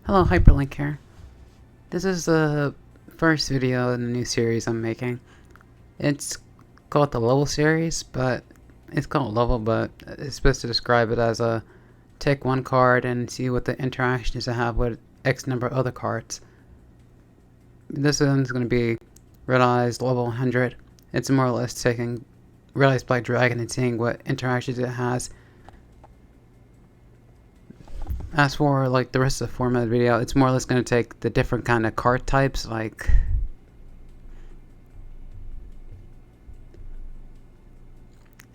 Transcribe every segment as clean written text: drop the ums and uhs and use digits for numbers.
Hello, Hyperlink here. This is the first video in the new series I'm making. It's called the Level series, but it's called Level, but it's supposed to describe it as a take one card and see what the interaction is to have with X number of other cards. This one's going to be Red Eyes Level 100. It's more or less taking Red Eyes Black Dragon and seeing what interactions it has. As for like the rest of the format of the video, it's more or less going to take the different kind of card types, like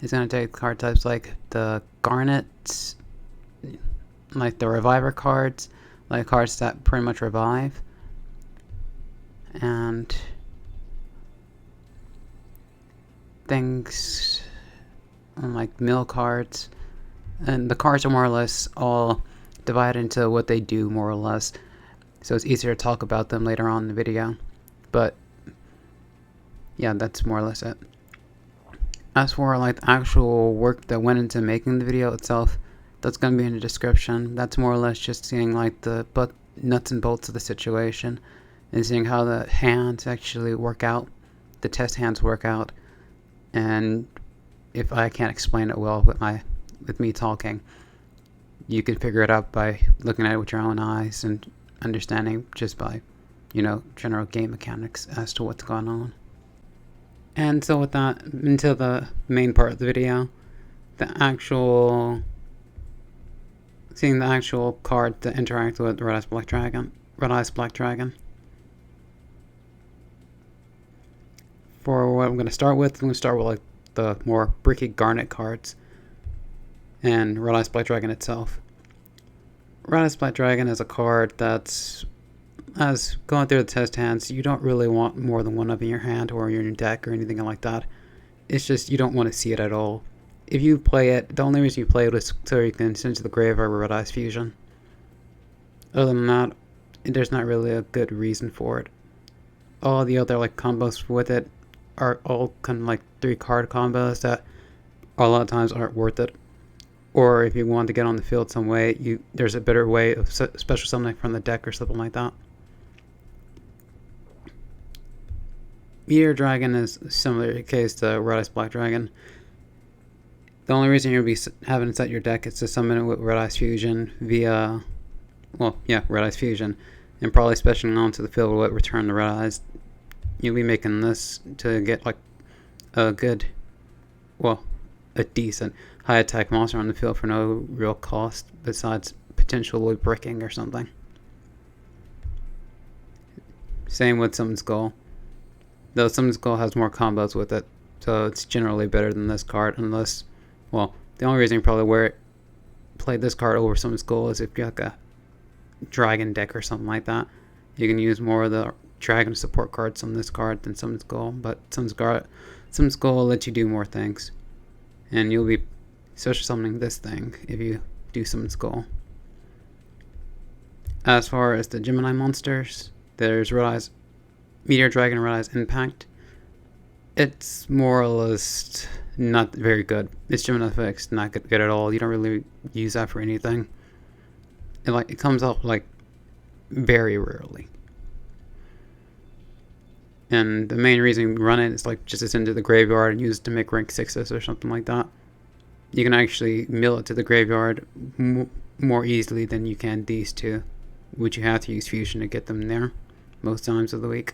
it's going to take card types like the Garnets, like the Reviver cards, like cards that pretty much revive, and things like mill cards. And the cards are more or less all divided into what they do, more or less, so it's easier to talk about them later on in the video. But yeah, that's more or less it. As for like the actual work that went into making the video itself, that's going to be in the description. That's more or less just seeing like the nuts and bolts of the situation and seeing how the hands actually work out, the test hands work out, and if I can't explain it well with me talking, you can figure it out by looking at it with your own eyes and understanding just by, general game mechanics as to what's going on. And so with that, into the main part of the video, seeing the actual card that interact with Red Eyes Black Dragon. For what I'm going to start with, I'm going to start with like the more bricky Garnet cards and Red Eyes Black Dragon itself. Red Eyes Black Dragon is a card that's, as going through the test hands, you don't really want more than one of in your hand or in your deck or anything like that. It's just you don't want to see it at all. If you play it, the only reason you play it is so you can send to the graveyard with Red Eyes Fusion. Other than that, there's not really a good reason for it. All the other like combos with it are all kind of like 3-card combos that a lot of times aren't worth it. Or if you want to get on the field some way, there's a better way of special summoning from the deck or something like that. Meteor Dragon is a similar case to Red Eyes Black Dragon. The only reason you'll be having it set your deck is to summon it with Red Eyes Fusion via, Red Eyes Fusion, and probably specialing onto the field with Return to Red Eyes. You'll be making this to get like a decent high attack monster on the field for no real cost besides potentially bricking or something. Same with Summon Skull. Though Summon Skull has more combos with it, so it's generally better than this card, unless, the only reason you probably play this card over Summon Skull is if you have like a dragon deck or something like that. You can use more of the dragon support cards on this card than Summon Skull, but Summon Skull will let you do more things. And you'll be special summoning this thing if you do Summon Skull. As far as the Gemini monsters, there's Red Eyes Meteor Dragon and Red Eyes Impact. It's more or less not very good. Its Gemini effect's not good at all. You don't really use that for anything. It comes up like very rarely. And the main reason you run it is like just to send it to the graveyard and use it to make rank 6s or something like that. You can actually mill it to the graveyard more easily than you can these two, which you have to use Fusion to get them there most times of the week.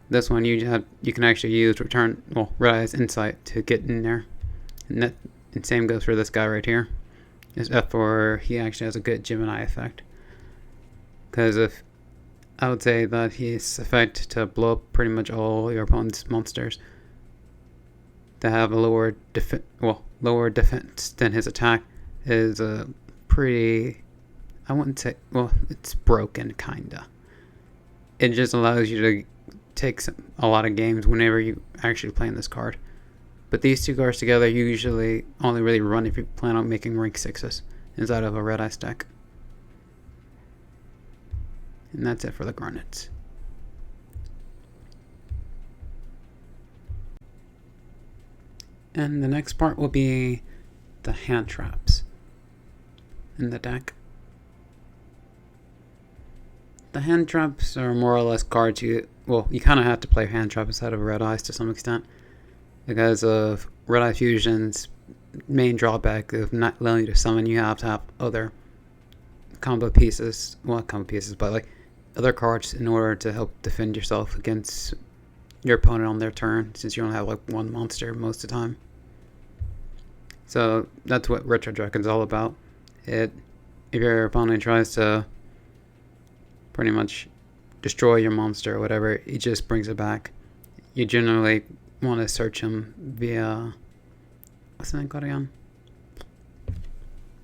This one you can actually use Red Eyes Insight to get in there, and same goes for this guy right here. Except for he actually has a good Gemini effect, because if I would say that his effect to blow up pretty much all your opponent's monsters to have a lower defense than his attack is pretty, I wouldn't say, it's broken kinda. It just allows you to take a lot of games whenever you actually play this card. But these two cards together you usually only really run if you plan on making rank 6s inside of a Red Eyes deck. And that's it for the Garnets. And the next part will be the hand traps in the deck. The hand traps are more or less cards you kind of have to play hand trap instead of red eyes to some extent because of red eye fusion's main drawback of not allowing you to summon. You have to have other combo pieces, well, not combo pieces, but like other cards in order to help defend yourself against your opponent on their turn, since you only have like one monster most of the time. So that's what Retro Dragon's all about. If your opponent tries to pretty much destroy your monster or whatever, it just brings it back. You generally want to search him via, what's that called again?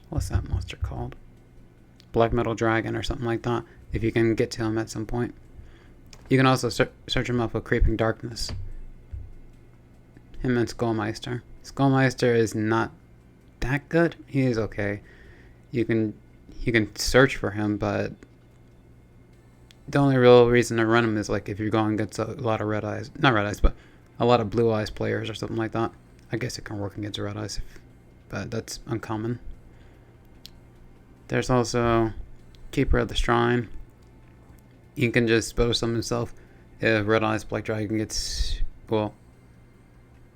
What's that monster called? Black Metal Dragon or something like that, if you can get to him at some point. You can also search him up with Creeping Darkness. Him and Skullmeister. Skullmeister is not that good. He is okay. You can search for him, but the only real reason to run him is like if you're going against a lot of red eyes, not red eyes, but a lot of blue eyes players or something like that. I guess it can work against red eyes, but that's uncommon. There's also Keeper of the Shrine. He can just spell summon himself if Red Eyes Black Dragon gets, well,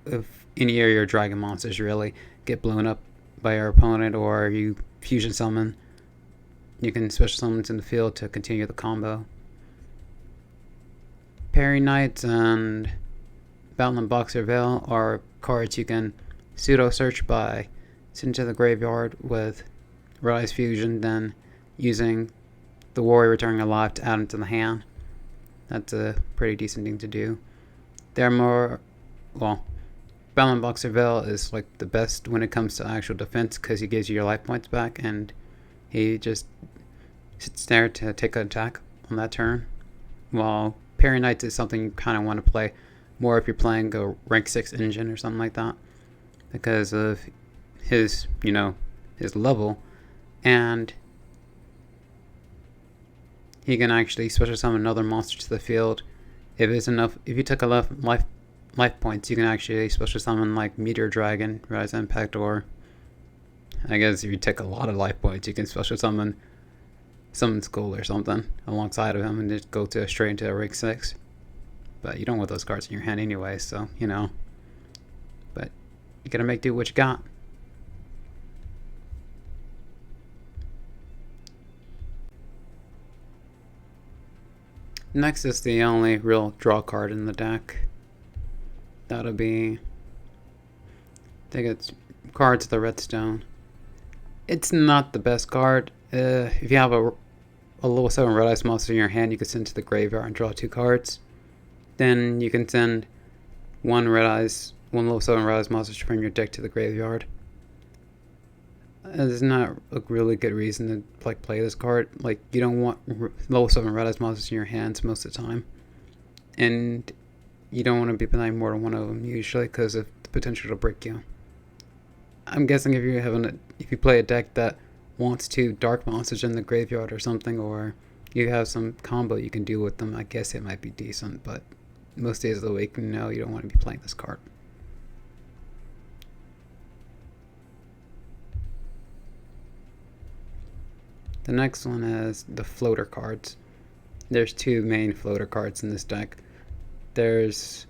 if any of your dragon monsters really get blown up by your opponent or you fusion summon, you can special summon in the field to continue the combo. Parry Knights and Battling Boxer Veil are cards you can pseudo search by sending to the graveyard with Red Eyes Fusion, then using the warrior returning alive to add them to the hand. That's a pretty decent thing to do. They're more, well, Battling Boxer Veil is like the best when it comes to actual defense because he gives you your life points back and he just sits there to take an attack on that turn. While Parry Knights is something you kind of want to play more if you're playing a rank 6 engine or something like that because of his, his level, and he can actually special summon another monster to the field. If you took enough life points, you can actually special summon like Meteor Dragon, Rise Impact, or I guess if you take a lot of life points, you can special summon Skull or something alongside of him and just go straight into a rank 6. But you don't want those cards in your hand anyway, so But you gotta make do what you got. Next is the only real draw card in the deck. That'll be, I think it's Cards of the Redstone. It's not the best card. If you have a level 7 Red Eyes monster in your hand, you can send to the graveyard and draw 2 cards. Then you can send one level 7 Red Eyes monster from your deck to the graveyard. It's not a really good reason to play this card. Like, you don't want level 7 Red Eyes monsters in your hands most of the time, and you don't want to be playing more than one of them usually because of the potential to break you. I'm guessing if you play a deck that wants 2 dark monsters in the graveyard or something, or you have some combo you can do with them, I guess it might be decent. But most days of the week, no, you don't want to be playing this card. The next one is the floater cards. There's 2 main floater cards in this deck. There's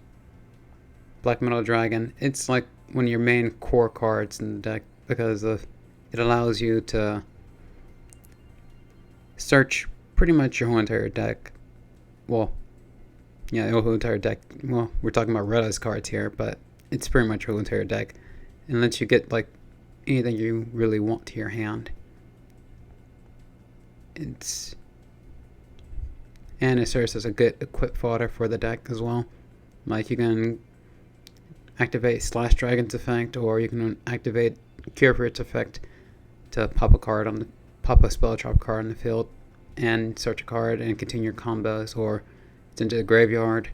Black Metal Dragon. It's like one of your main core cards in the deck because it allows you to search pretty much your whole entire deck. Well, yeah, your whole entire deck. Well, we're talking about Red Eyes cards here, but it's pretty much your whole entire deck. And lets you get like anything you really want to your hand. And it serves as a good equip fodder for the deck as well. Like, you can activate Slash Dragon's effect, or you can activate Cure for its effect to pop a spell drop card in the field and search a card and continue your combos, or it's into the graveyard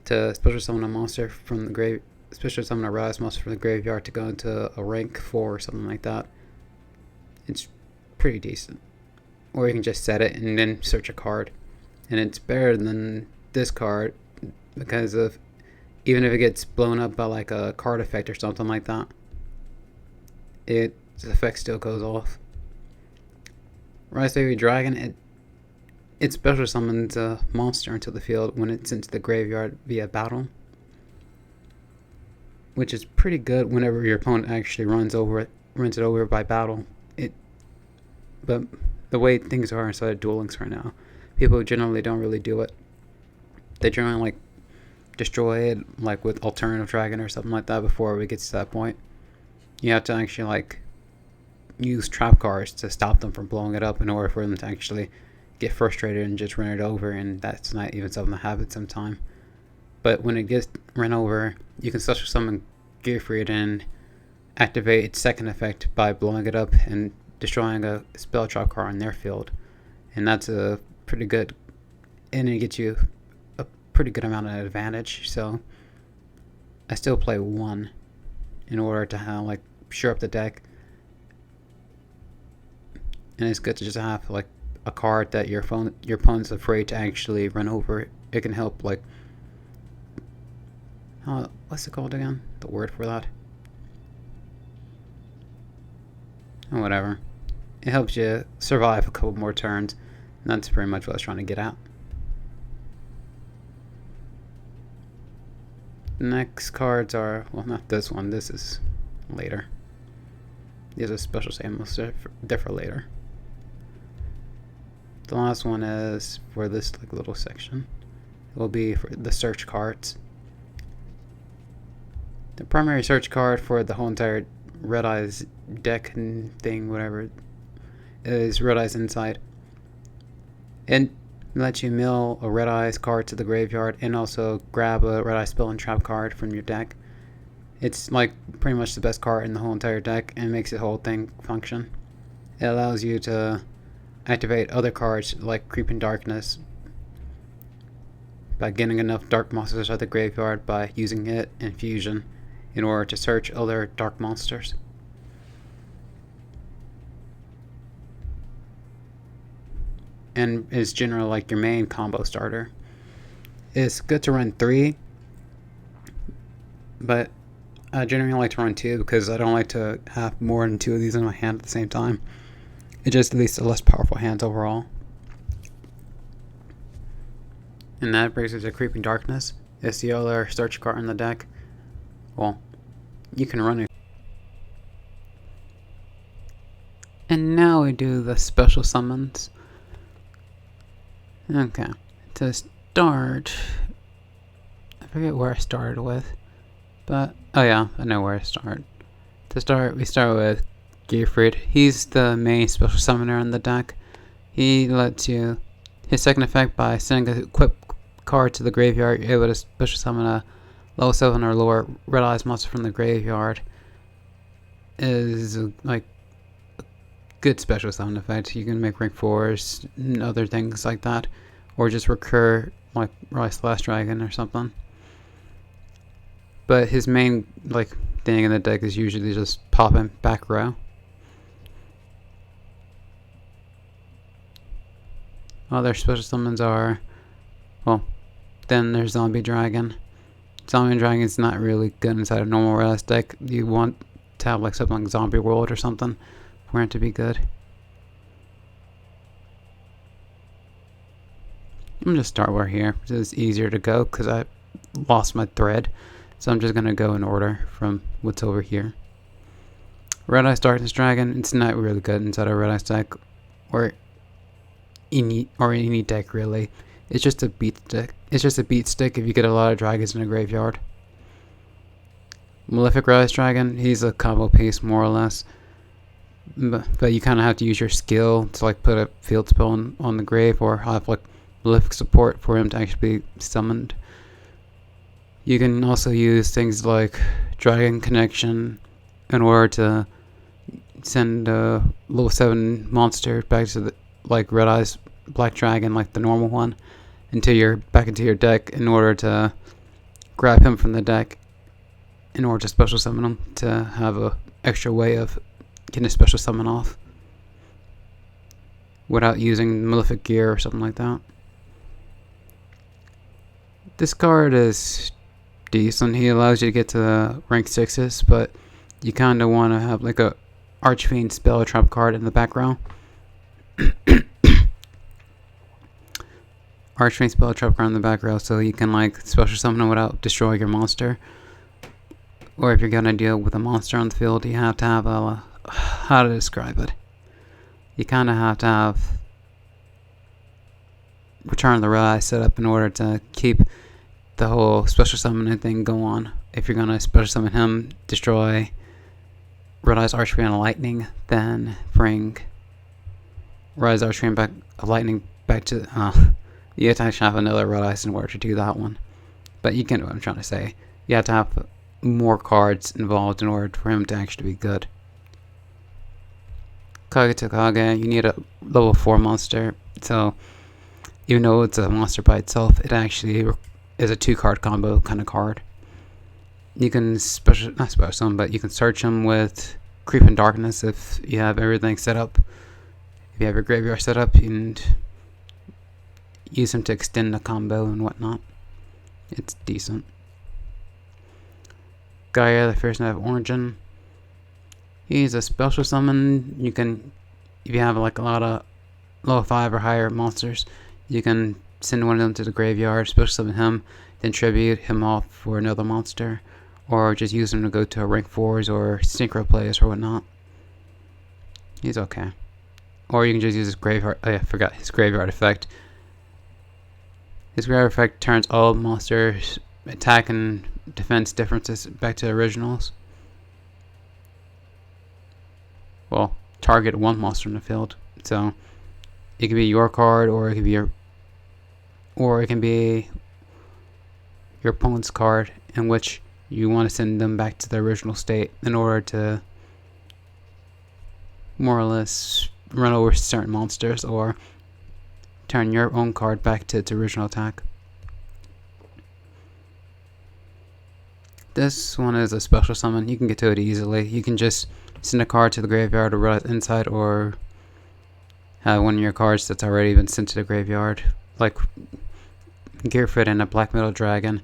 to special summon a monster from the summon a Rise monster from the graveyard to go into a rank 4 or something like that. It's pretty decent. Or you can just set it and then search a card. And it's better than this card because of, even if it gets blown up by like a card effect or something like that, its effect still goes off. Rise Baby Dragon, it special summons a monster into the field when it's into the graveyard via battle, which is pretty good whenever your opponent actually runs it over by battle. But the way things are inside of Duel Links right now, people generally don't really do it. They generally like destroy it like with Alternative Dragon or something like that before we get to that point. You have to actually like use trap cards to stop them from blowing it up in order for them to actually get frustrated and just run it over, and that's not even something that happens sometime. But when it gets run over, you can special summon Gearfried and activate its second effect by blowing it up and destroying a spell trap card on their field, and that's a pretty good, and it gets you a pretty good amount of advantage. So I still play one in order to have like shore up the deck, and it's good to just have like a card that your opponent's afraid to actually run over. It can help like what's it called again? The word for that? Oh, whatever. It helps you survive a couple more turns, and that's pretty much what I was trying to get at. The next cards are, well, not this one. This is later. These are special samples. They're for later. The last one is for this like little section. It will be for the search cards. The primary search card for the whole entire Red Eyes deck and thing, whatever, is Red Eyes Insight. It lets you mill a Red Eyes card to the graveyard and also grab a Red Eyes spell and trap card from your deck. It's like pretty much the best card in the whole entire deck and makes the whole thing function. It allows you to activate other cards like Creeping Darkness by getting enough dark monsters out of the graveyard by using it and Fusion in order to search other dark monsters. And is generally like your main combo starter. It's good to run 3, but I generally like to run 2 because I don't like to have more than 2 of these in my hand at the same time. It just leads to less powerful hands overall. And that brings us to Creeping Darkness. It's the other search card in the deck. Well, you can run it. And now we do the special summons. Okay, to start, I forget where I started with, but, oh yeah, I know where I start. To start, we start with Gearfried. He's the main special summoner in the deck. He lets you, his second effect by sending a equip card to the graveyard, you're able to special summon a level 7 or lower Red Eyes monster from the graveyard. Is like a good special summon effect. You can make rank 4s and other things like that, or just recur like Rise Last Dragon or something. But his main like thing in the deck is usually just popping back row. Other special summons are, well, then there's Zombie Dragon. Zombie Dragon is not really good inside a normal Red Eyes deck. You want to have like something like Zombie World or something for it to be good. I'm going to start where here. It's easier to go because I lost my thread. So I'm just going to go in order from what's over here. Red Eyes Darkness Dragon, it's not really good inside a Red Eyes deck or any deck really. It's just a beat stick. It's just a beat stick if you get a lot of dragons in a graveyard. Malefic Red Eyes Dragon, he's a combo piece more or less. But you kind of have to use your skill to like put a field spell on the grave or have like Malefic support for him to actually be summoned. You can also use things like Dragon Connection in order to send a level 7 monster back to the like Red Eyes Black Dragon, like the normal one, back into your deck in order to grab him from the deck in order to special summon him to have a extra way of getting a special summon off without using Malefic Gear or something like that. This card is decent. He allows you to get to the rank 6s, but you kind of want to have like a Archfiend spell trap card in the background. Archwing spell trap card in the back row, so you can like special summon it without destroying your monster. Or if you're gonna deal with a monster on the field, you have to have a how to describe it. You kind of have to have Return of the Red Eye set up in order to keep the whole special summoning thing go on. If you're gonna special summon him, destroy Red Eye's Archery and Lightning, then bring Red Eye's Archery and Lightning back to. You have to actually have another Red Eyes in order to do that one. But you get what I'm trying to say. You have to have more cards involved in order for him to actually be good. Kage to Kage, you need a level 4 monster. So even though it's a monster by itself, it actually is a 2-card combo kind of card. You can not special summon, but you can search him with Creep and Darkness if you have everything set up. If you have your graveyard set up, and use him to extend the combo and whatnot. It's decent. Gaia, the Fierce Knight of Origin. He's a special summon. You can, if you have like a lot of level 5 or higher monsters, you can send one of them to the graveyard, special summon him, then tribute him off for another monster, or just use him to go to a rank 4s or synchro plays or whatnot. He's okay. Or you can just use his graveyard. I forgot his graveyard effect. His graveyard effect turns all monsters' attack and defense differences back to originals. Well, target one monster in the field. So it can be your card, or it can be your opponent's card, in which you want to send them back to their original state in order to more or less run over certain monsters, or turn your own card back to its original attack. This one is a special summon. You can get to it easily. You can just send a card to the graveyard or run it inside, or have one of your cards that's already been sent to the graveyard, like Gearfried and a Black Metal Dragon.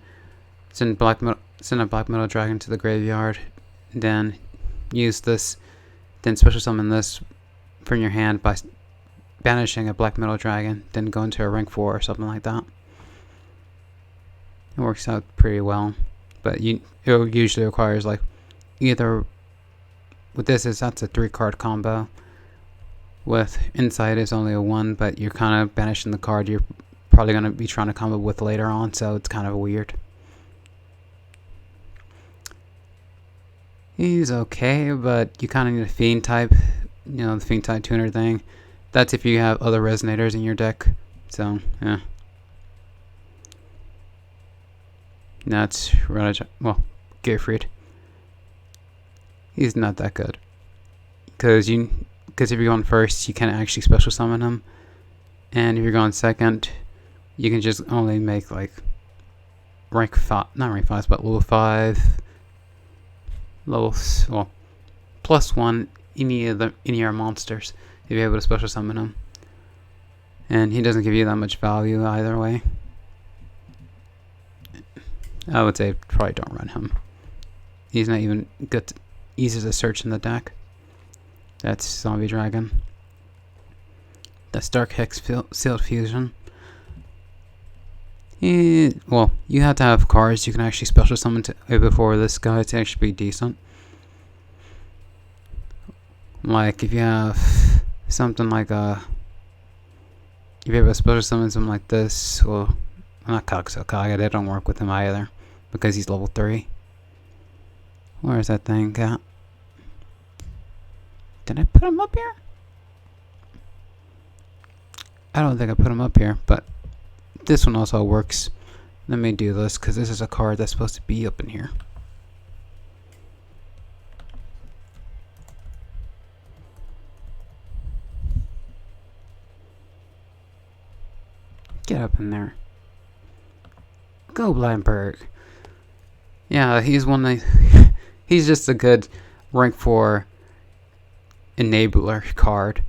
Send a Black Metal Dragon to the graveyard, then use this, then special summon this from your hand by banishing a Black Metal Dragon, then go into a rank 4 or something like that. It works out pretty well, but it usually requires like either with this that's a 3-card combo. With Insight is only a 1, but you're kind of banishing the card you're probably going to be trying to combo with later on, so it's kind of weird. He's okay, but you kind of need a Fiend type, the Fiend type tuner thing. That's if you have other Resonators in your deck, so yeah. That's Gearfried. He's not that good, because if you're going first, you can't actually special summon him, and if you're going second, you can just only make like rank 5, not rank 5s, but level 5, +1 any of your monsters if you're able to special summon him, and he doesn't give you that much value either way. I would say probably don't run him. He's not even good, easy to search in the deck. That's Zombie Dragon. That's Dark Hex Sealed Fusion. You have to have cards you can actually special summon before this guy to actually be decent. Like if you have something like if you have a special summon something like this, well, not Kage, they don't work with him either, because he's level 3. Where is that thing at? Did I put him up here? I don't think I put him up here, but this one also works. Let me do this, because this is a card that's supposed to be up in here. Get up in there. Go Blindberg. Yeah, he's he's just a good rank 4 enabler card.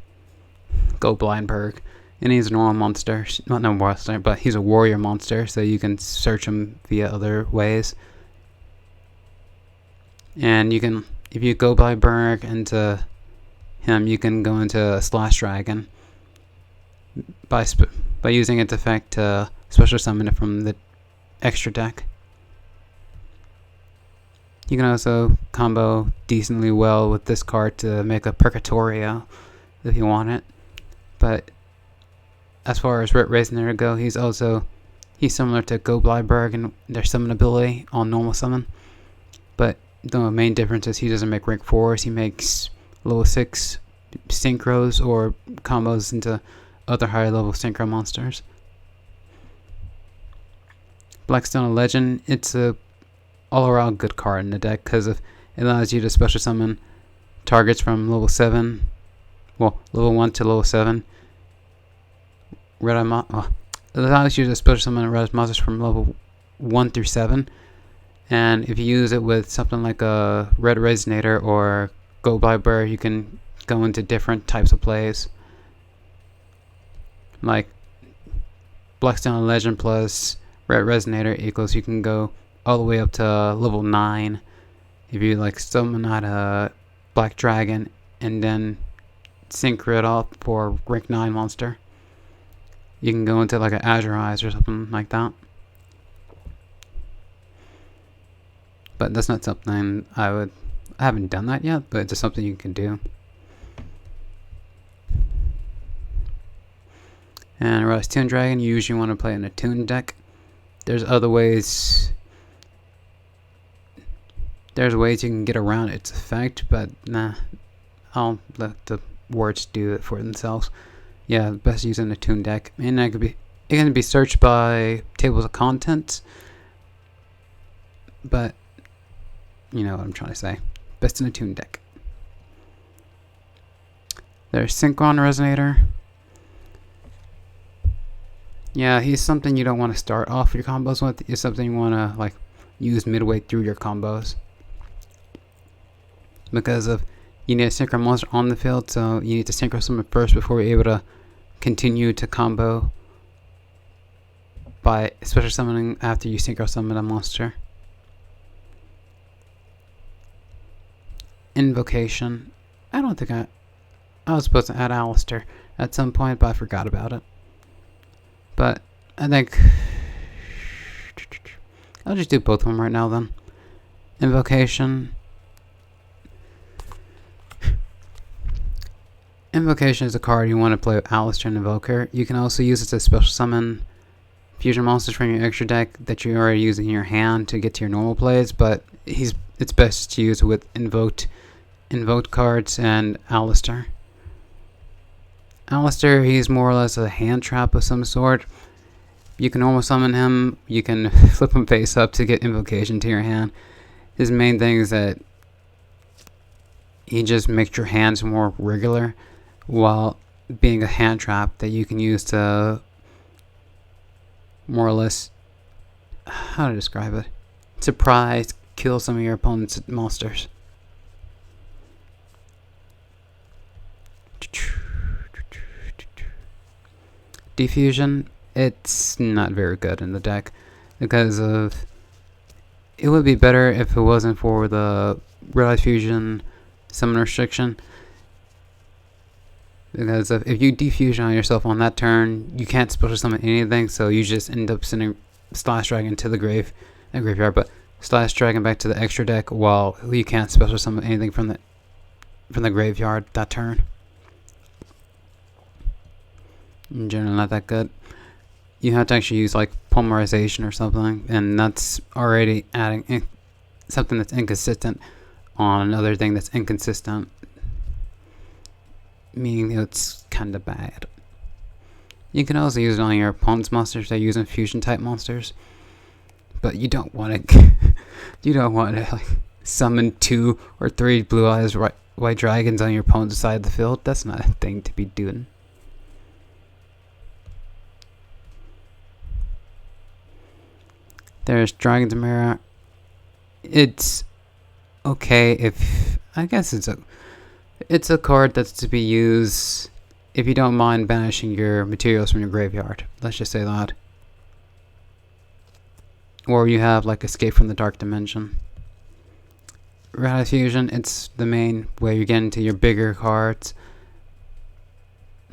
Go Blindberg. And he's a normal monster. Not no monster, but he's a warrior monster, so you can search him via other ways. And you can, if you go Blindberg into him, you can go into a Slash Dragon by by using its effect to special summon it from the extra deck. You can also combo decently well with this card to make a Purgatorio if you want it. But as far as Rit Resonator go, he's similar to Gobleiberg in their summon ability on normal summon. But the main difference is he doesn't make rank 4s, he makes level 6 synchros or combos into other higher level synchro monsters. Blackstone Legend, it's a all around good card in the deck because it allows you to special summon targets from level 1 to level 7. It allows you to special summon red monsters from level 1 through 7. And if you use it with something like a Red Resonator or Gobleiber, you can go into different types of plays. Like Blackstone Legend plus Red Resonator equals, you can go all the way up to level 9 if you like summon out a Black Dragon and then synchro it up for rank 9 monster. You can go into like an Azure Eyes or something like that. But that's not something I haven't done that yet, but it's just something you can do. And Rise Toon Dragon, you usually want to play in a Toon deck. There's other ways. There's ways you can get around its effect, but nah, I'll let the words do it for themselves. Yeah, best using a Toon deck, and it can be searched by tables of contents. But you know what I'm trying to say. Best in a Toon deck. There's Synchron Resonator. Yeah, he's something you don't want to start off your combos with. He's something you want to like use midway through your combos. Because you need a synchro monster on the field, so you need to synchro summon first before you're able to continue to combo by special summoning after you synchro summon a monster. Invocation. I don't think I was supposed to add Alistair at some point, but I forgot about it. But I think I'll just do both of them right now then. Invocation. Invocation is a card you want to play with Alistair and Invoker. You can also use it to special summon fusion monsters from your extra deck that you already use in your hand to get to your normal plays, but it's best to use with invoked cards and Alistair. Alistair, he's more or less a hand trap of some sort. You can normal summon him, you can flip him face up to get invocation to your hand. His main thing is that he just makes your hands more regular while being a hand trap that you can use to more or less, how to describe it, surprise kill some of your opponent's monsters. Diffusion, it's not very good in the deck because of it would be better if it wasn't for the Red Fusion summon restriction, because if you defusion on yourself on that turn, you can't special summon anything, so you just end up sending Slash Dragon to the graveyard, but Slash Dragon back to the extra deck while you can't special summon anything from the graveyard that turn. In general, not that good. You have to actually use like polymerization or something, and that's already adding something that's inconsistent on another thing that's inconsistent, meaning it's kind of bad. You can also use it on your opponent's monsters that use fusion type monsters, but you don't want to like summon 2 or 3 blue eyes white dragons on your opponent's side of the field. That's not a thing to be doing. There's Dragon's Mirror. It's okay if I guess it's a card that's to be used if you don't mind banishing your materials from your graveyard. Let's just say that. Or you have like Escape from the Dark Dimension. Red Fusion, it's the main way you get into your bigger cards.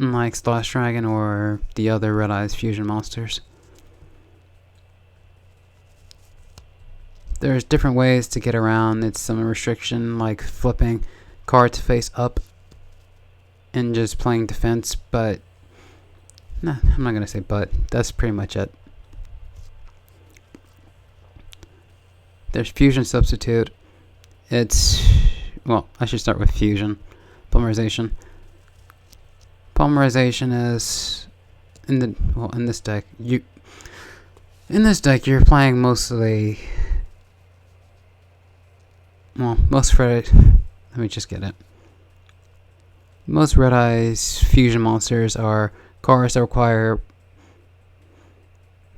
like Slash Dragon or the other Red Eyes fusion monsters. There's different ways to get around its summon restriction, like flipping cards face up and just playing defense, but nah, I'm not gonna say but. That's pretty much it. There's Fusion Substitute. It's, well, I should start with Fusion. Polymerization. Polymerization is in this deck. You're playing mostly. Well, most Red. Let me just get it. Most Red Eyes fusion monsters are cards that require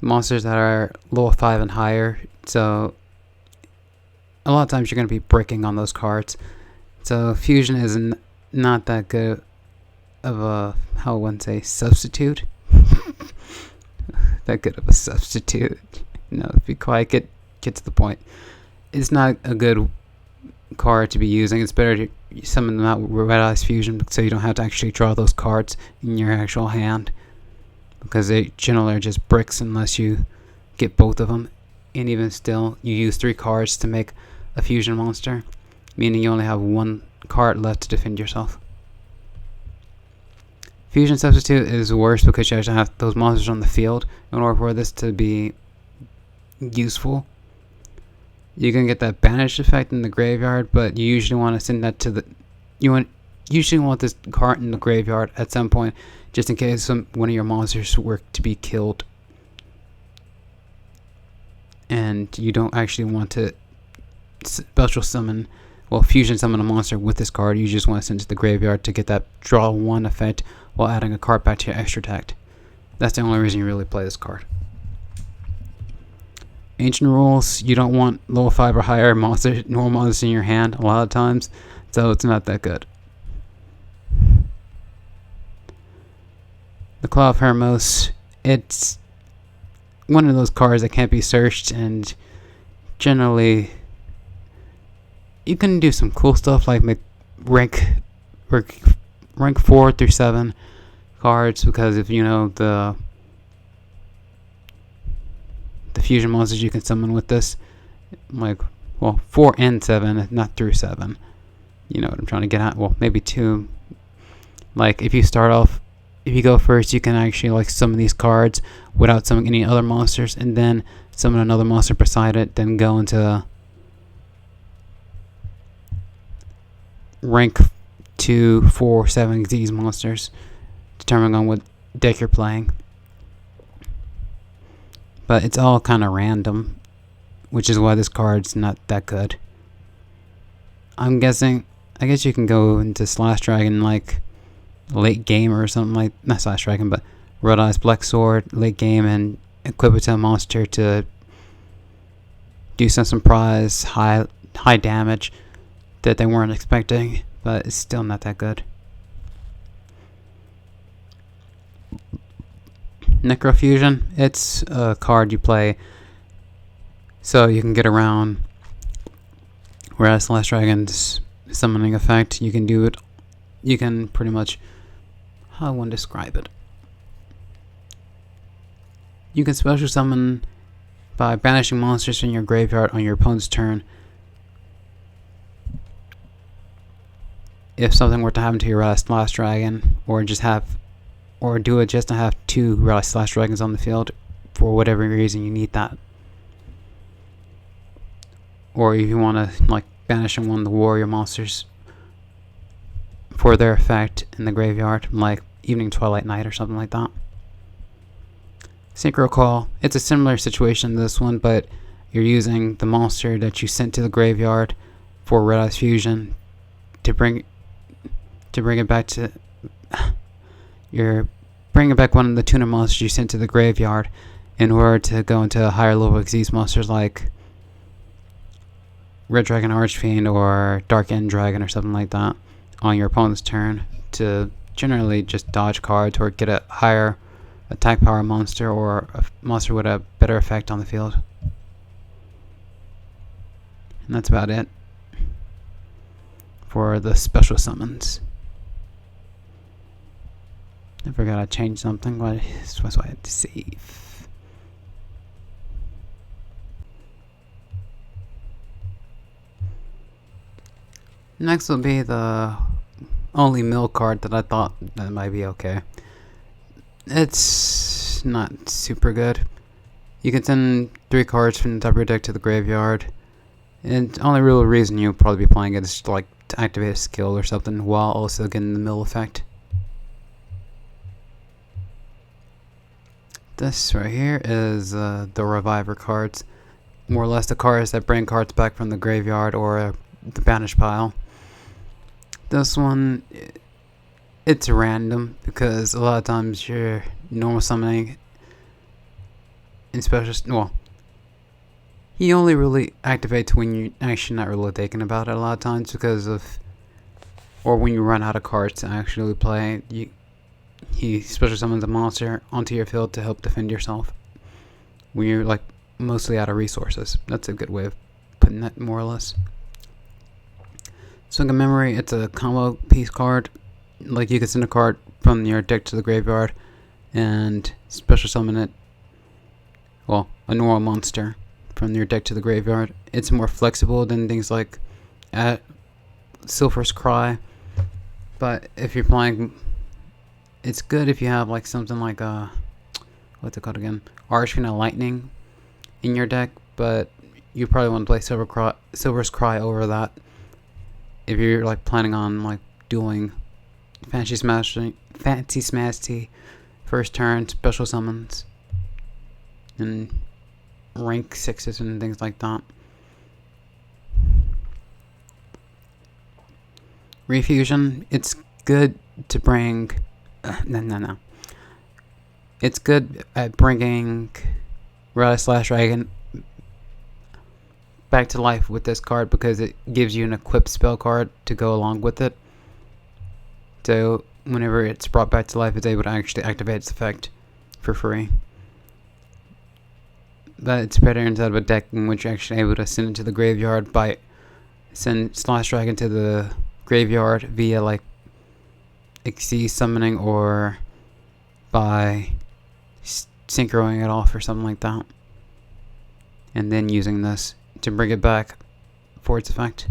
monsters that are level 5 and higher. So a lot of times you're going to be bricking on those cards. So fusion is not that good of a, how one say, substitute. That good of a substitute. No, be quiet. Get to the point. It's not a good card to be using. It's better to summon them out with Red Eyes Fusion so you don't have to actually draw those cards in your actual hand, because they generally are just bricks unless you get both of them. And even still, you use 3 cards to make a fusion monster, meaning you only have 1 card left to defend yourself. Fusion Substitute is worse because you actually have those monsters on the field in order for this to be useful. You can get that banished effect in the graveyard, but you usually want to send that to the. Usually want this card in the graveyard at some point, just in case one of your monsters were to be killed, and you don't actually want to special summon, well, fusion summon a monster with this card. You just want to send it to the graveyard to get that draw 1 effect while adding a card back to your extra deck. That's the only reason you really play this card. Ancient rules, you don't want level 5 or higher normal monsters in your hand a lot of times, so it's not that good. The Claw of Hermos, it's one of those cards that can't be searched, and generally you can do some cool stuff like make rank 4 through 7 cards, because if you know the fusion monsters you can summon with this, like, well, 4 and 7, not through 7. You know what I'm trying to get at. Well, maybe 2. Like, if you go first, you can actually like summon these cards without summoning any other monsters, and then summon another monster beside it, then go into rank 2, 4, 7 these monsters, determining on what deck you're playing. But it's all kind of random, which is why this card's not that good. I guess you can go into Slash Dragon like late game or something, like, not Slash Dragon, but Red Eyes Black Sword late game, and equip it to a monster to do some surprise high damage that they weren't expecting, but it's still not that good. Necrofusion, it's a card you play so you can get around, whereas Slash Dragon's summoning effect, you can pretty much, how I want to describe it, you can special summon by banishing monsters from your graveyard on your opponent's turn. If something were to happen to your Slash Dragon, or do it just to have 2 Slash Dragons on the field for whatever reason you need that. Or if you want to like banish one of the warrior monsters for their effect in the graveyard, like Evening Twilight Night or something like that. Synchro Call, it's a similar situation to this one, but you're using the monster that you sent to the graveyard for Red Eyes Fusion to bring it back to. You're bringing back one of the tuner monsters you sent to the graveyard in order to go into higher level Xyz monsters like Red Dragon Archfiend or Dark End Dragon or something like that on your opponent's turn, to generally just dodge cards or get a higher attack power monster or a monster with a better effect on the field. And that's about it for the special summons. I forgot I changed something, but that's why I had to save. Next will be the only mill card that I thought that might be okay. It's not super good. You can send 3 cards from the top of your deck to the graveyard. And the only real reason you'll probably be playing it is like to activate a skill or something while also getting the mill effect. This right here is the Reviver cards. More or less the cards that bring cards back from the graveyard or the banish pile. This one, it's random because a lot of times your normal summoning and special, well, he only really activates when you're actually not really thinking about it a lot of times because of, or when you run out of cards to actually play, he special summons a monster onto your field to help defend yourself when you're like mostly out of resources. That's a good way of putting that, more or less. Swing of Memory, it's a combo piece card. Like you can send a card from your deck to the graveyard and special summon it, well, a normal monster from your deck to the graveyard. It's more flexible than things like Silver's Cry, but if you're playing, it's good if you have like something like what's it called again, Archfiend of Lightning in your deck, but you probably want to play Silver's Cry over that if you're like planning on like doing Fantasy Smash first turn special summons and rank 6s and things like that. Refusion, it's good to bring no. It's good at bringing Red/Dragon back to life with this card because it gives you an equipped spell card to go along with it. So whenever it's brought back to life, it's able to actually activate its effect for free. But it's better inside of a deck in which you're actually able to send it to the graveyard by send /Dragon to the graveyard via like Xyz summoning or by synchroing it off or something like that, and then using this to bring it back for its effect.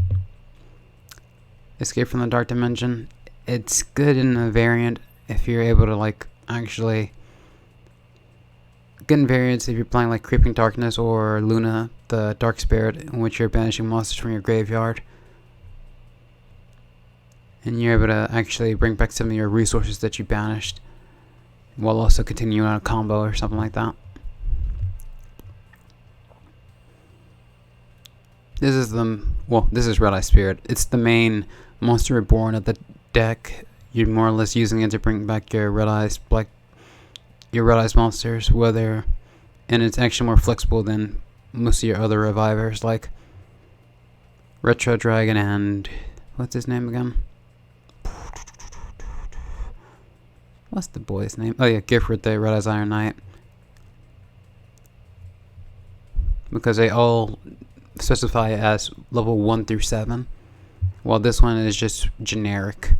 Escape from the Dark Dimension, it's good in a variant if you're able to like actually good in variants if you're playing like Creeping Darkness or Luna the Dark Spirit, in which you're banishing monsters from your graveyard and you're able to actually bring back some of your resources that you banished while also continuing on a combo or something like that. This is Red Eye Spirit. It's the main monster reborn of the deck. You're more or less using it to bring back your Red Eyes monsters, and it's actually more flexible than most of your other revivers like Retro Dragon and what's his name again? What's the boy's name? Oh yeah, Gifford the Red Eyes Iron Knight. Because they all specify it as level 1 through 7, while this one is just generic.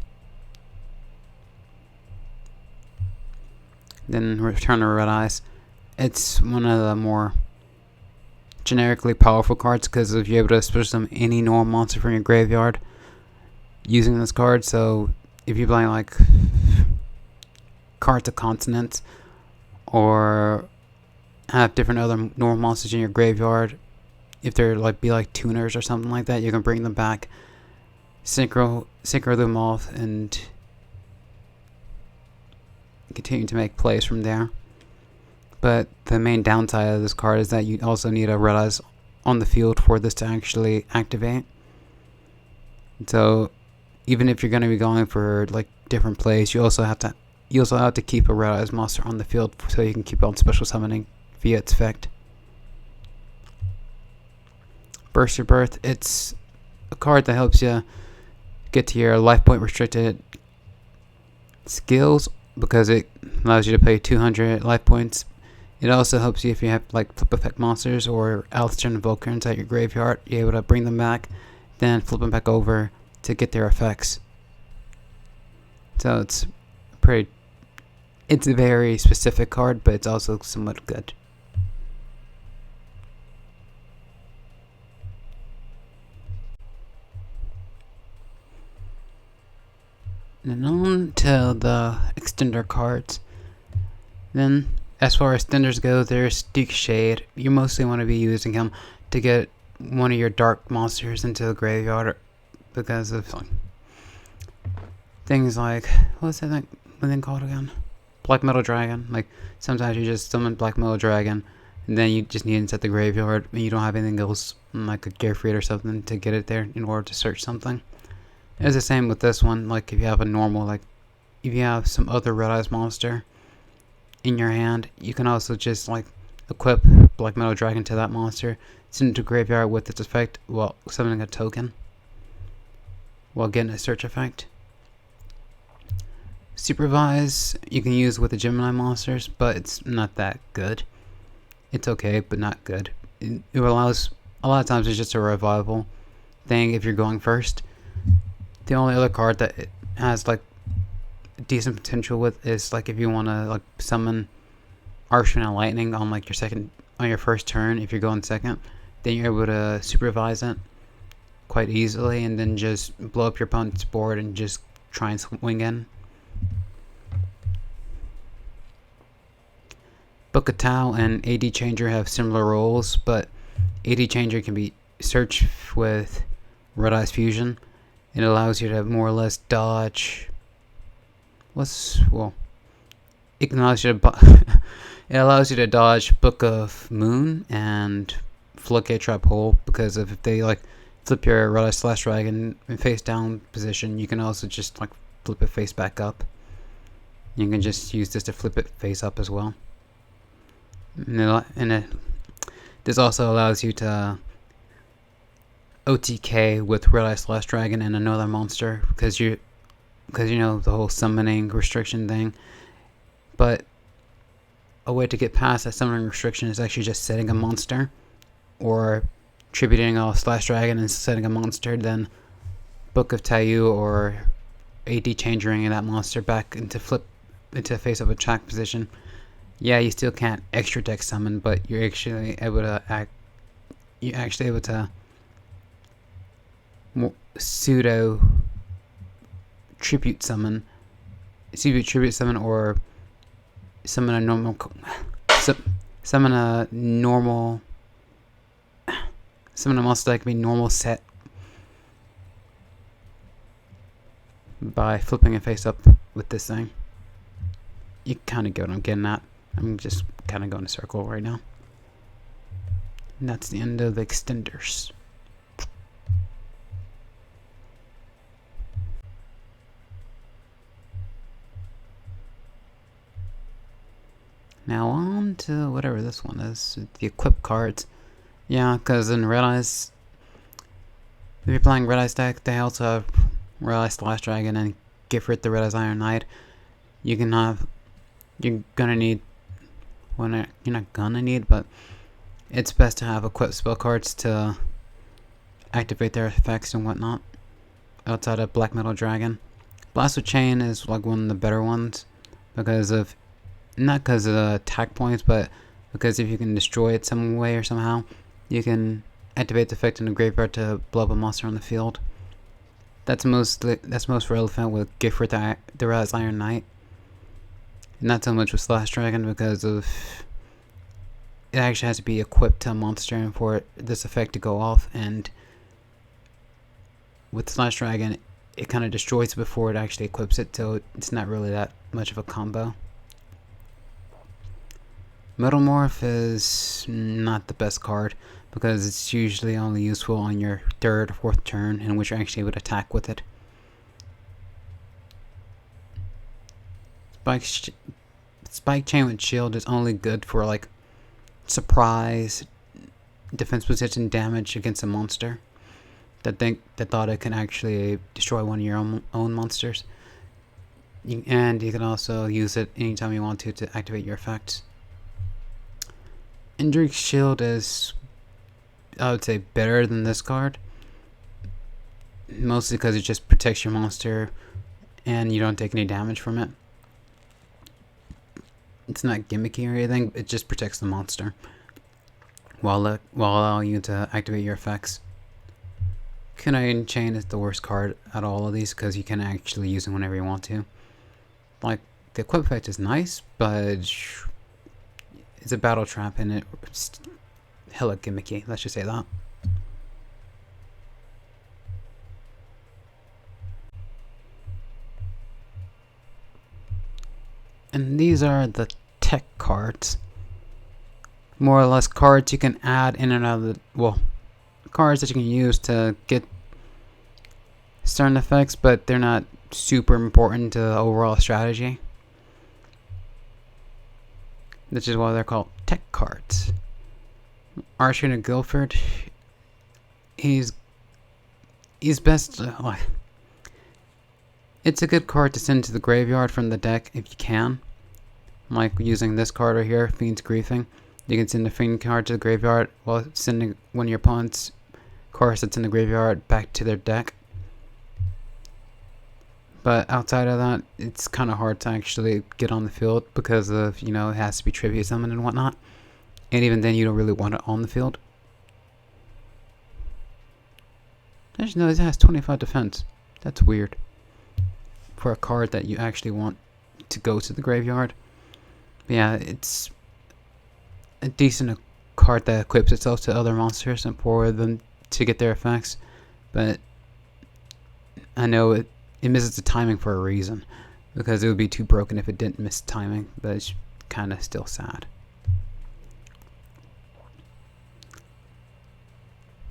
Then Return of Red Eyes. It's one of the more generically powerful cards because if you're able to special summon any normal monster from your graveyard using this card. So if you're playing like Cards of Continents or have different other normal monsters in your graveyard, if they're like tuners or something like that, you can bring them back, synchro them off, and continue to make plays from there. But the main downside of this card is that you also need a Red Eyes on the field for this to actually activate. So even if you're going to be going for like different plays, you also have to keep a Red Eyes monster on the field so you can keep on special summoning via its effect. Burst Your Birth, it's a card that helps you get to your life point restricted skills because it allows you to pay 200 life points. It also helps you if you have like flip effect monsters or Alistair and Vulcans at your graveyard. You're able to bring them back, then flip them back over to get their effects. So it's pretty It's a very specific card, but it's also somewhat good. And on to the extender cards. Then, as far as extenders go, there's Duke Shade. You mostly want to be using him to get one of your dark monsters into the graveyard because of things like, what's that thing called again? Black Metal Dragon. Like, sometimes you just summon Black Metal Dragon, and then you just need it into the graveyard, and you don't have anything else, like a Gearfried or something, to get it there in order to search something. It's the same with this one. Like, if you have a normal, like, if you have some other Red Eyes monster in your hand, you can also just, like, equip Black Metal Dragon to that monster, send it to graveyard with its effect while summoning a token, while getting a search effect. Supervise you can use with the Gemini monsters, but it's not that good. It's okay, but not good. It allows, a lot of times it's just a revival thing if you're going first. The only other card that it has like decent potential with is like if you want to like summon Archon and Lightning on like your first turn. If you're going second, then you're able to supervise it quite easily, and then just blow up your opponent's board and just try and swing in. Book of Tau and AD Changer have similar roles, but AD Changer can be searched with Red Eyes Fusion. It allows you to more or less dodge. It allows you to it allows you to dodge Book of Moon and Floodgate Trap Hole, because if they like flip your Red Eye Slash Dragon in face down position, you can also just like flip it face back up. You can just use this to flip it face up as well. This also allows you to OTK with Red Eye Slash Dragon and another monster, because you know the whole summoning restriction thing. But a way to get past that summoning restriction is actually just setting a monster, or tributing a Slash Dragon and setting a monster, then Book of Tau or AD Changering that monster back into face up attack position. Yeah, you still can't extra deck summon, but you're actually able to pseudo tribute summon, or summon a normal monster that can be normal set by flipping it face up with this thing. You kind of get what I'm getting at. I'm just kind of going in a circle right now. And that's the end of the extenders. Now on to whatever this one is, the equip cards. Yeah, because in Red Eyes, if you're playing Red Eyes deck, they also have Red Eyes Slash Dragon and Gifford the Red Eyes Iron Knight. You're gonna need, well, you're not gonna need, but it's best to have equipped spell cards to activate their effects and whatnot, outside of Black Metal Dragon. Blast with Chain is like one of the better ones, not because of the attack points, but because if you can destroy it some way or somehow, you can activate the effect in the graveyard to blow up a monster on the field. That's most relevant with Gifford the Red Eyes Iron Knight. Not so much with Slash Dragon, because of it actually has to be equipped to a monster and for this effect to go off, and with Slash Dragon it kind of destroys it before it actually equips it, so it's not really that much of a combo. Metalmorph is not the best card, because it's usually only useful on your third or fourth turn in which you're actually able to attack with it. Spike Chain with Shield is only good for like surprise defense position damage against a monster that thought it can actually destroy one of your own monsters. And you can also use it anytime you want to activate your effects. Indrik's Shield is, I would say, better than this card, mostly because it just protects your monster and you don't take any damage from it. It's not gimmicky or anything. It just protects the monster while allowing you to activate your effects. Canadian Chain is the worst card out of all of these because you can actually use it whenever you want to. Like, the equip effect is nice, but it's a battle trap and it's hella gimmicky. Let's just say that. And these are the tech cards. More or less cards you can add in and out of the, well, cards that you can use to get certain effects, but they're not super important to the overall strategy. Which is why they're called tech cards. Archer Guilford, he's best. It's a good card to send to the graveyard from the deck if you can. Like using this card right here, Fiend's Griefing. You can send the Fiend card to the graveyard while sending one of your opponent's cards that's in the graveyard back to their deck. But outside of that, it's kind of hard to actually get on the field because of, it has to be tribute summoned and whatnot. And even then, you don't really want it on the field. I just noticed it has 25 defense. That's weird. For a card that you actually want to go to the graveyard. But yeah, it's a decent card that equips itself to other monsters and for them to get their effects. But I know it misses the timing for a reason. Because it would be too broken if it didn't miss timing. But it's kind of still sad.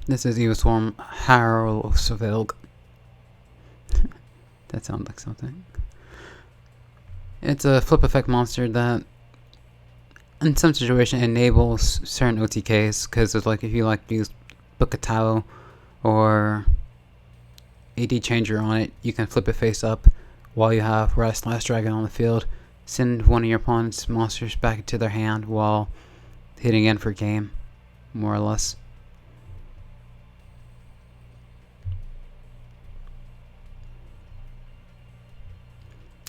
This is Eoswarm Harrow of Sevilg. That sounds like something. It's a flip effect monster that in some situation enables certain OTKs, because it's like if you use Book of Tao or AD Changer on it, you can flip it face up while you have Rise Last Dragon on the field, send one of your opponent's monsters back into their hand while hitting end for game, more or less.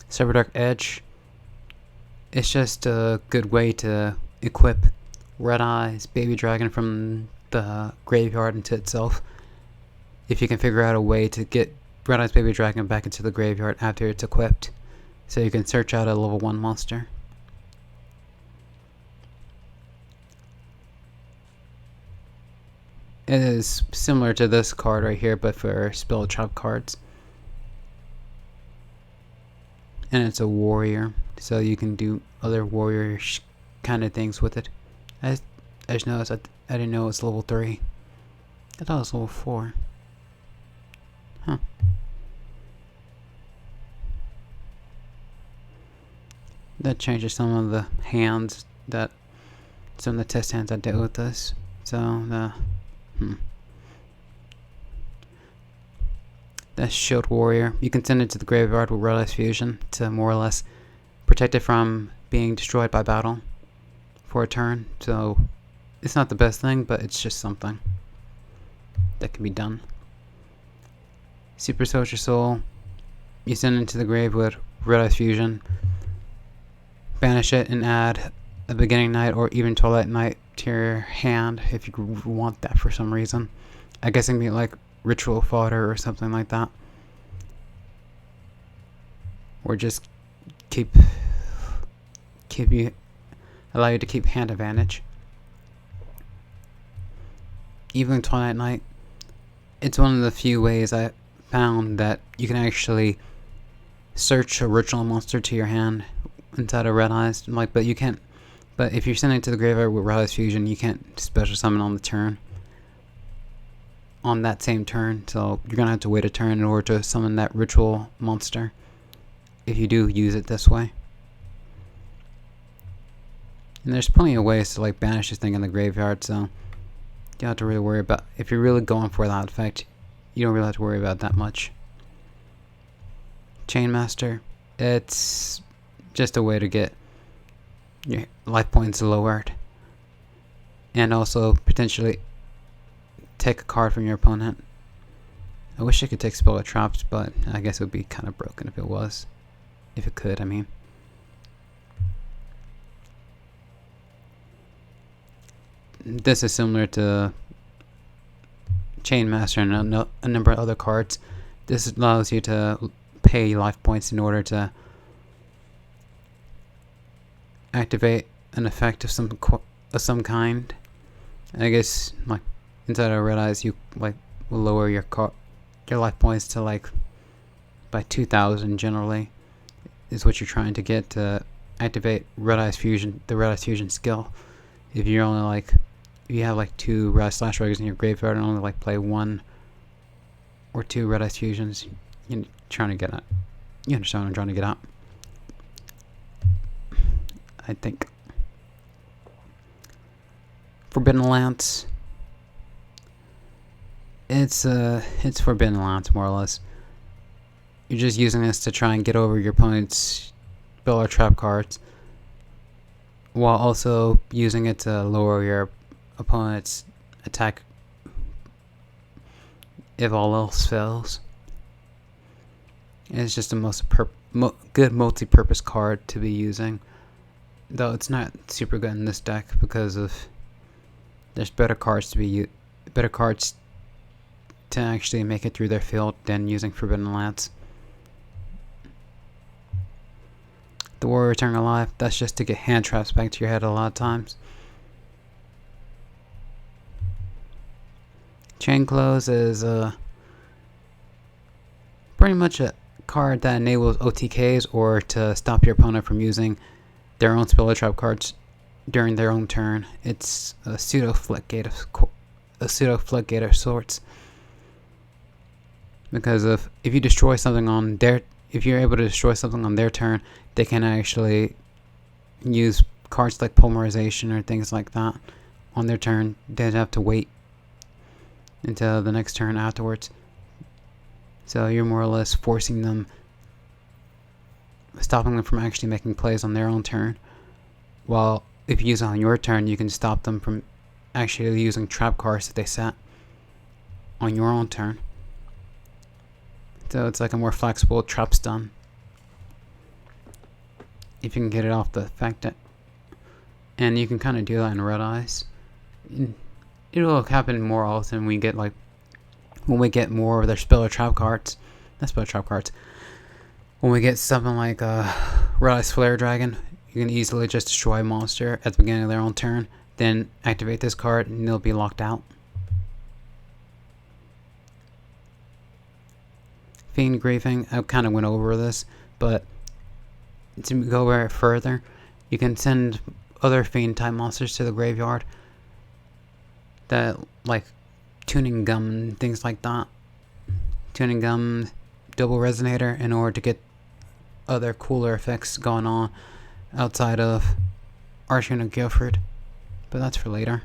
Cyberdark Edge. It's just a good way to equip Red Eyes Baby Dragon from the graveyard into itself. If you can figure out a way to get Red Eyes Baby Dragon back into the graveyard after it's equipped, so you can search out a level 1 monster. It is similar to this card right here, but for spell trap cards. And it's a warrior, so you can do other warrior kind of things with it. I just noticed I didn't know it's level 3. I thought it was level 4. Huh. That changes some of the hands some of the test hands I did with this. So That's Shield Warrior. You can send it to the graveyard with Red Eyes Fusion to more or less protect it from being destroyed by battle for a turn. So it's not the best thing, but it's just something that can be done. Super Soldier Soul. You send it to the grave with Red Eyes Fusion. Banish it and add a Beginning Night or even Twilight Night to your hand if you want that for some reason. I guess it can be like ritual fodder or something like that, or just allow you to keep hand advantage. Even Twilight Night, it's one of the few ways I found that you can actually search a ritual monster to your hand inside of Red Eyes. But you can't. But if you're sending it to the graveyard with Red Eyes Fusion, you can't special summon on the turn. On that same turn, so you're gonna have to wait a turn in order to summon that ritual monster if you do use it this way. And there's plenty of ways to banish this thing in the graveyard, so you don't have to really worry about, if you're really going for that effect, you don't really have to worry about that much. Chainmaster, it's just a way to get your life points lowered and also potentially take a card from your opponent. I wish I could take Spell of Traps, but I guess it would be kind of broken if it was. If it could, I mean. this is similar to Chainmaster and a number of other cards. This allows you to pay life points in order to activate an effect of some kind. I guess like inside of Red Eyes, you like will lower your life points to like by 2,000 generally, is what you're trying to get to activate Red Eyes Fusion, the Red Eyes Fusion skill. If you're only like, if you have like 2 Red Eyes Slash Dragons in your graveyard and only like play 1 or 2 Red Eyes Fusions, you're trying to get at. You understand what I'm trying to get at? I think. Forbidden Lance. It's Forbidden Lance more or less. You're just using this to try and get over your opponent's spell or trap cards, while also using it to lower your opponent's attack if all else fails. It's just the most good multi-purpose card to be using, though it's not super good in this deck because of there's better cards to actually make it through their field than using Forbidden Lance. The Warrior Returning Alive, that's just to get hand traps back to your head a lot of times. Chain Close is pretty much a card that enables OTKs or to stop your opponent from using their own spell or trap cards during their own turn. It's a pseudo floodgate of sorts. Because if you destroy something on their, if you're able to destroy something on their turn, they can actually use cards like Polymerization or things like that on their turn. They'd have to wait until the next turn afterwards. So you're more or less forcing them, stopping them from actually making plays on their own turn. While if you use it on your turn, you can stop them from actually using trap cards that they set on your own turn. So it's like a more flexible trap stun, if you can get it off the fact that, and you can kind of do that in Red Eyes. It'll happen more often when we get more of their spell or trap cards. Not spell or trap cards. When we get something like Red Eyes Flare Dragon, you can easily just destroy a monster at the beginning of their own turn, then activate this card and they'll be locked out. Fiend Grieving, I kind of went over this, but to go further, you can send other Fiend type monsters to the graveyard that, like Tuning Gum and things like that. Tuning Gum, Double Resonator, in order to get other cooler effects going on outside of Archon and Guilford, but that's for later.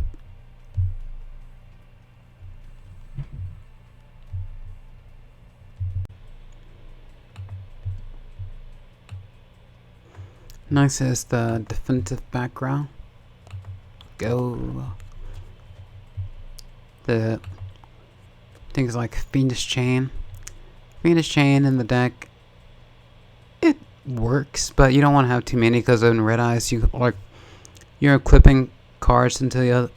Next is the definitive background. Go. The things like Fiendish Chain. Fiendish Chain in the deck, it works, but you don't want to have too many because in Red Eyes you're equipping cards into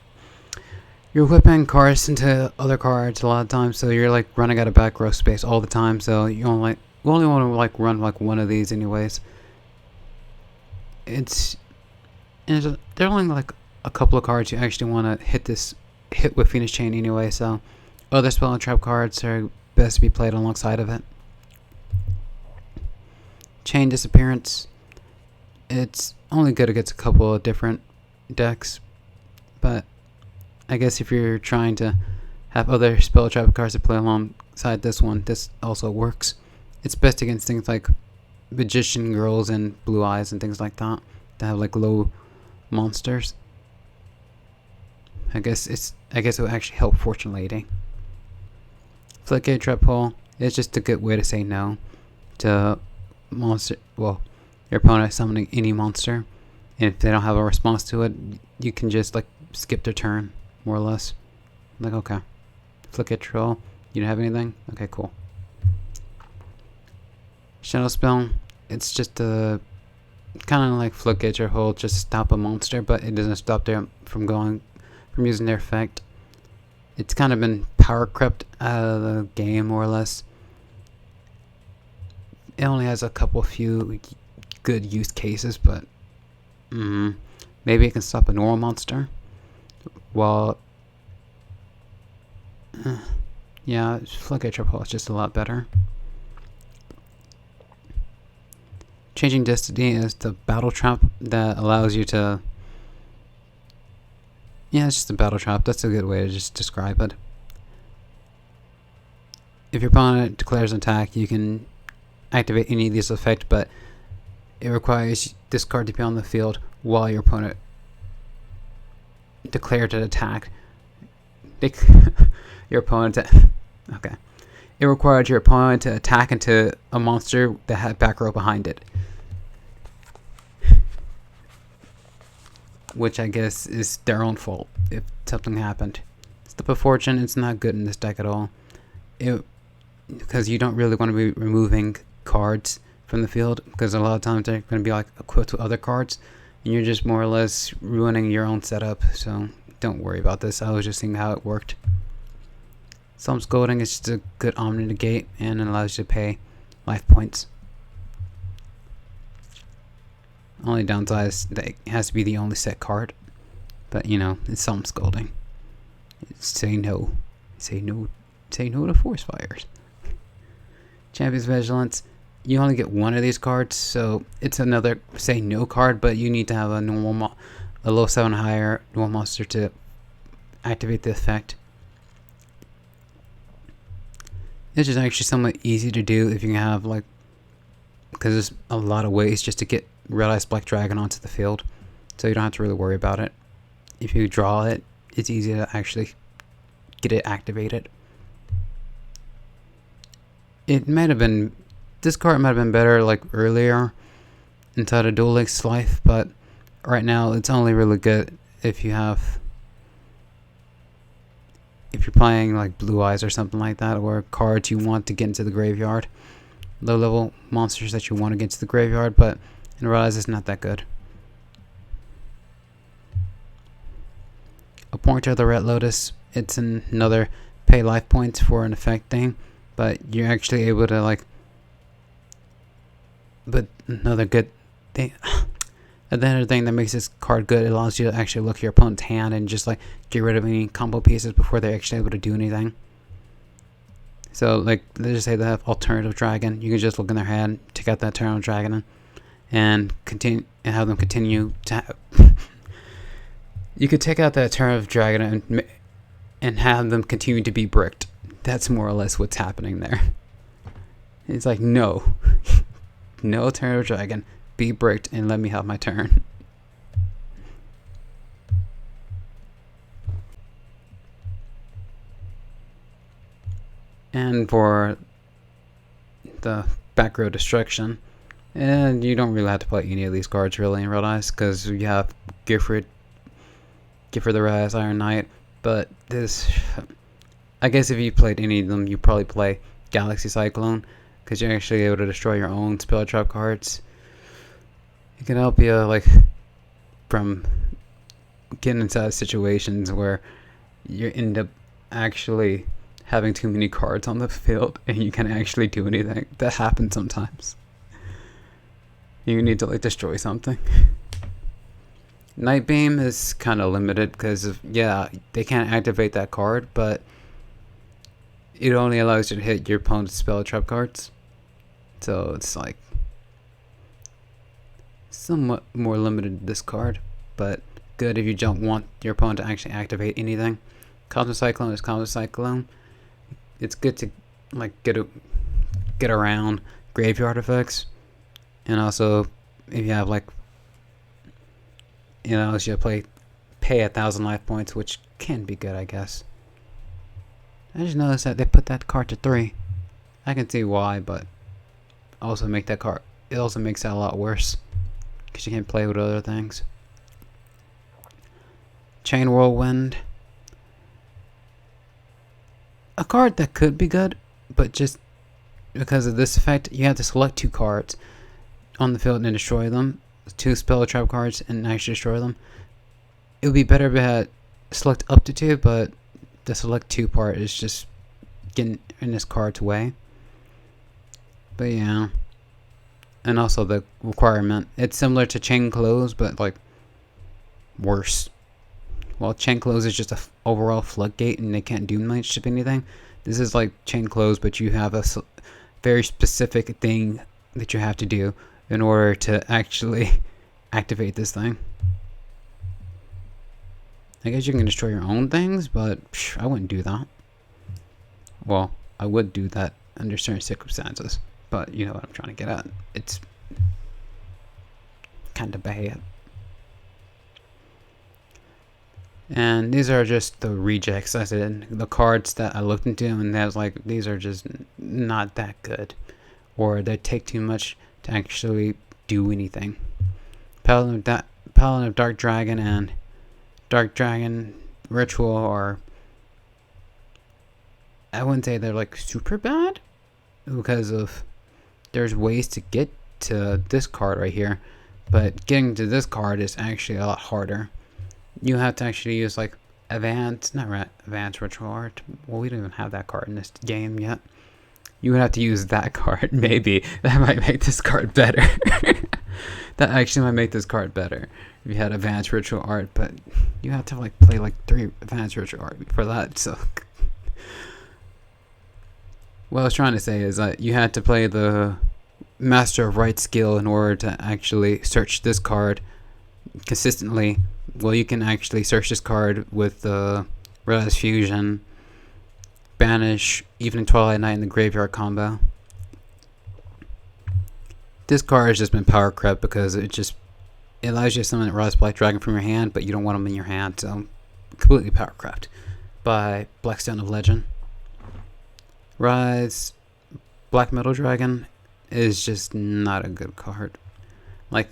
other cards a lot of times, so you're like running out of back row space all the time. So you only want to run like one of these anyways. There are only like a couple of cards you actually want to hit with Fiendish Chain anyway, so other spell and trap cards are best to be played alongside of it. Chain Disappearance, it's only good against a couple of different decks, but I guess if you're trying to have other spell or trap cards to play alongside this one, this also works. It's best against things like Magician Girls and Blue Eyes and things like that have like low monsters. I guess it would actually help Fortune Lady. Floodgate Trap Hole is just a good way to say no to monster. Well, your opponent summoning any monster, and if they don't have a response to it, you can just like skip their turn, more or less. Like, okay, Floodgate Troll, you don't have anything? Okay, cool. Shadow Spell, it's just a kind of like Floodgate or Hold, just stop a monster, but it doesn't stop them from from using their effect. It's kind of been power crept out of the game, more or less. It only has a few good use cases, but maybe it can stop a normal monster. While yeah, Floodgate Trap Hole is just a lot better. Changing Destiny is the battle trap that allows you to... Yeah, it's just a battle trap. That's a good way to just describe it. If your opponent declares an attack, you can activate any of these effects, but it requires this card to be on the field while your opponent declared an attack. Your opponent... Okay. It required your opponent to attack into a monster that had back row behind it. Which I guess is their own fault if something happened. Slip of Fortune, it's not good in this deck at all. Because you don't really want to be removing cards from the field, because a lot of times they're going to be like equipped with other cards, and you're just more or less ruining your own setup, so don't worry about this. I was just seeing how it worked. Some Scolding is just a good Omni Negate, and it allows you to pay life points. Only downside is that it has to be the only set card, but you know, it's some Scolding. Say no. Say no to Force Fires. Champion's Vigilance. You only get one of these cards, so it's another say no card, but you need to have a normal, a low 7 higher normal monster to activate the effect. This is actually somewhat easy to do if you can have like, because there's a lot of ways just to get Red Ice Black Dragon onto the field, so you don't have to really worry about it. If you draw it, it's easy to actually get it activated. It might have been, this card might have been better like earlier inside of Dual Links Life, but right now it's only really good if you have, if you're playing like Blue Eyes or something like that, or cards you want to get into the graveyard, low level monsters that you want to get to the graveyard, but in Red Eyes it's not that good. Appointer of the Red Lotus, it's another pay life points for an effect thing, but you're actually able to like, but another good thing, another thing that makes this card good, it allows you to actually look at your opponent's hand and just like get rid of any combo pieces before they're actually able to do anything. So like, let's just say they have Alternative Dragon, you can just look in their hand, take out that Alternative Dragon, and continue and have them continue to you could take out that Alternative Dragon and have them continue to be bricked. That's more or less what's happening there. It's like, no no Alternative Dragon, be bricked and let me have my turn. And for the back row destruction, and you don't really have to play any of these cards really in Red Eyes, because you have Gifford the Red Eyes Iron Knight, but this, I guess if you played any of them, you probably play Galaxy Cyclone, because you're actually able to destroy your own spell trap cards. It can help you like from getting into situations where you end up actually having too many cards on the field and you can't actually do anything. That happens sometimes. You need to like destroy something. Night Beam is kind of limited because of, yeah, they can't activate that card, but it only allows you to hit your opponent's spell trap cards. So it's like somewhat more limited this card, but good if you don't want your opponent to actually activate anything. Cosmic Cyclone is Cosmic Cyclone. It's good to like get around graveyard effects, and also if you have like, you know, you pay 1,000 life points, which can be good, I guess. I just noticed that they put that card to 3. I can see why, but also make that card, it also makes that a lot worse because you can't play with other things. Chain Whirlwind, a card that could be good, but just because of this effect, you have to select 2 cards on the field and destroy them. 2 spell trap cards and actually destroy them. It would be better if it had select up to 2, but the select 2 part is just getting in this card's way. But yeah. And also the requirement. It's similar to chain close, but like worse. Well, chain close is just a overall floodgate and they can't do much of anything. This is like chain close, but you have a very specific thing that you have to do in order to actually activate this thing. I guess you can destroy your own things, but I wouldn't do that. Well, I would do that under certain circumstances, but you know what I'm trying to get at. It's kind of bad. And these are just the rejects. I said the cards that I looked into, and I was like, these are just not that good, or they take too much to actually do anything. Paladin of Dark Dragon and Dark Dragon Ritual are, I wouldn't say they're like super bad, because of there's ways to get to this card right here, but getting to this card is actually a lot harder. You have to actually use like advanced ritual art. Well, we don't even have that card in this game yet. You would have to use that card. Maybe that might make this card better. That actually might make this card better if you had advanced ritual art, but you have to like play like 3 advanced ritual art for that. So what I was trying to say is that you had to play the Master of Rite skill in order to actually search this card consistently. Well, you can actually search this card with the Red Eyes Fusion, Banish, Evening Twilight Night, and the Graveyard combo. This card has just been power crept because it allows you to summon Rise Black Dragon from your hand, but you don't want them in your hand, so completely power crept by Blackstone of Legend. Rise Black Metal Dragon is just not a good card. Like,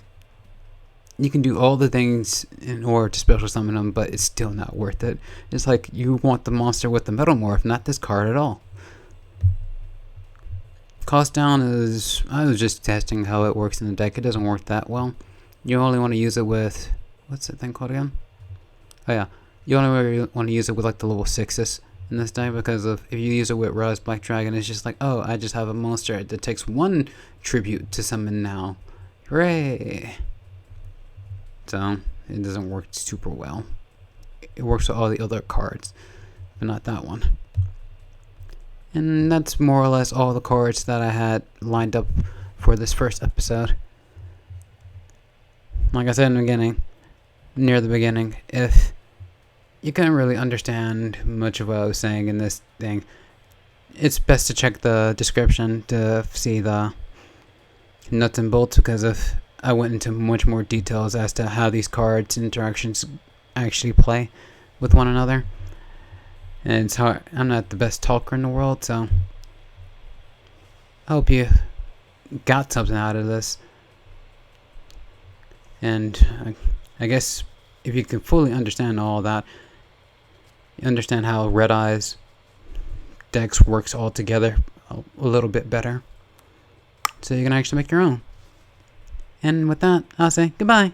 you can do all the things in order to special summon them, but it's still not worth it. It's like you want the monster with the Metal Morph, not this card at all. Cost down is, I was just testing how it works in the deck. It doesn't work that well. You only want to use it with, what's that thing called again? Oh yeah, you only really want to use it with like the level 6s in this deck, because of if you use it with Rise Black Dragon, it's just like, oh, I just have a monster that takes 1 tribute to summon now. Hooray! So it doesn't work super well. It works with all the other cards, but not that one. And that's more or less all the cards that I had lined up for this first episode. Like I said in the beginning, near the beginning, if you couldn't really understand much of what I was saying in this thing, it's best to check the description to see the nuts and bolts, because if I went into much more details as to how these cards interactions actually play with one another. And it's hard. I'm not the best talker in the world, so I hope you got something out of this. And I guess if you can fully understand all that, you understand how Red Eyes decks works all together a little bit better, so you can actually make your own. And with that, I'll say goodbye.